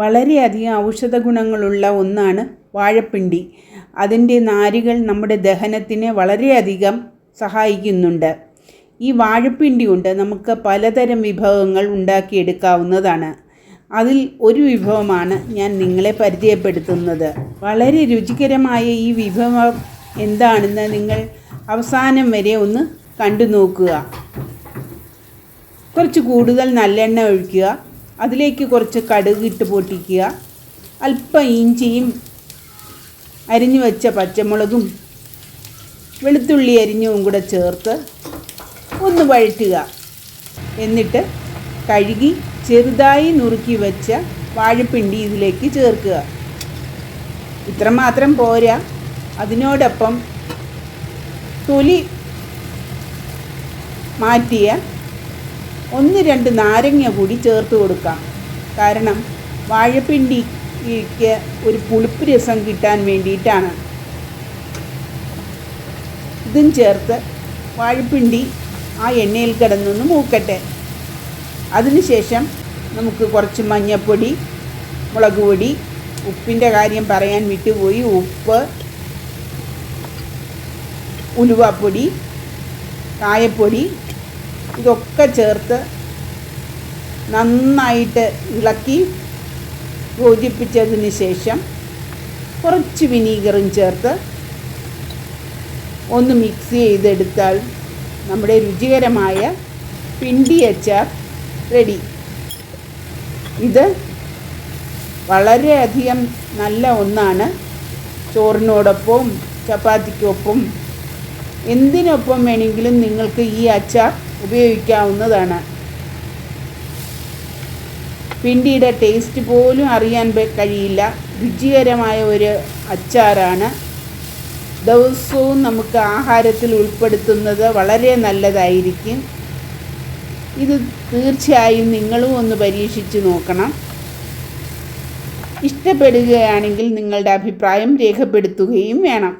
വളരെയധികം ഔഷധ ഗുണങ്ങളുള്ള ഒന്നാണ് വാഴപ്പിണ്ടി. അതിൻ്റെ നാരുകൾ നമ്മുടെ ദഹനത്തിന് വളരെയധികം സഹായിക്കുന്നുണ്ട്. ഈ വാഴപ്പിണ്ടി കൊണ്ട് നമുക്ക് പലതരം വിഭവങ്ങൾ ഉണ്ടാക്കിയെടുക്കാവുന്നതാണ്. അതിൽ ഒരു വിഭവമാണ് ഞാൻ നിങ്ങളെ പരിചയപ്പെടുത്തുന്നത്. വളരെ രുചികരമായ ഈ വിഭവം എന്താണെന്ന് നിങ്ങൾ അവസാനം വരെ ഒന്ന് കണ്ടു നോക്കുക. കുറച്ച് കൂടുതൽ നല്ലെണ്ണ ഒഴിക്കുക. അതിലേക്ക് കുറച്ച് കടുക് ഇട്ട് പൊട്ടിക്കുക. അല്പം ഇഞ്ചിയും അരിഞ്ഞു വെച്ച പച്ചമുളകും വെളുത്തുള്ളി അരിഞ്ഞതും കൂടെ ചേർത്ത് ഒന്ന് വഴറ്റുക. എന്നിട്ട് കഴുകി ചെറുതായി നുറുക്കി വെച്ച വാഴപ്പിണ്ടി ഇതിലേക്ക് ചേർക്കുക. ഇത്രമാത്രം പോരാ, അതിനോടൊപ്പം തൊലി മാറ്റിയ 1-2 നാരങ്ങ കൂടി ചേർത്ത് കൊടുക്കാം. കാരണം വാഴപ്പിണ്ടിക്ക് ഒരു പുളിപ്പ് രസം കിട്ടാൻ വേണ്ടിയിട്ടാണ്. ഇതും ചേർത്ത് വാഴപ്പിണ്ടി ആ എണ്ണയിൽ കിടന്നൊന്ന് മൂക്കട്ടെ. അതിനുശേഷം നമുക്ക് കുറച്ച് മഞ്ഞൾപ്പൊടി, മുളക് പൊടി, ഉപ്പിൻ്റെ കാര്യം പറയാൻ വിട്ടുപോയി, ഉപ്പ്, ഉലുവാപ്പൊടി, കായപ്പൊടി ഇതൊക്കെ ചേർത്ത് നന്നായിട്ട് ഇളക്കി യോജിപ്പിച്ചതിന് ശേഷം കുറച്ച് വിനീഗറും ചേർത്ത് ഒന്ന് മിക്സ് ചെയ്തെടുത്താൽ നമ്മുടെ രുചികരമായ പിണ്ടി അച്ചാർ റെഡി. ഇത് വളരെയധികം നല്ല ഒന്നാണ്. ചോറിനോടൊപ്പം ചപ്പാത്തിക്കൊപ്പം എന്തിനൊപ്പം വേണമെങ്കിലും നിങ്ങൾക്ക് ഈ അച്ചാർ ഉപയോഗിക്കാവുന്നതാണ്. പിണ്ടിയുടെ ടേസ്റ്റ് പോലും അറിയാൻ കഴിയില്ല. രുചികരമായ ഒരു അച്ചാറാണ്. ദിവസവും നമുക്ക് ആഹാരത്തിൽ ഉൾപ്പെടുത്തുന്നത് വളരെ നല്ലതായിരിക്കും. ഇത് തീർച്ചയായും നിങ്ങളും ഒന്ന് പരീക്ഷിച്ച് നോക്കണം. ഇഷ്ടപ്പെടുകയാണെങ്കിൽ നിങ്ങളുടെ അഭിപ്രായം രേഖപ്പെടുത്തുകയും വേണം.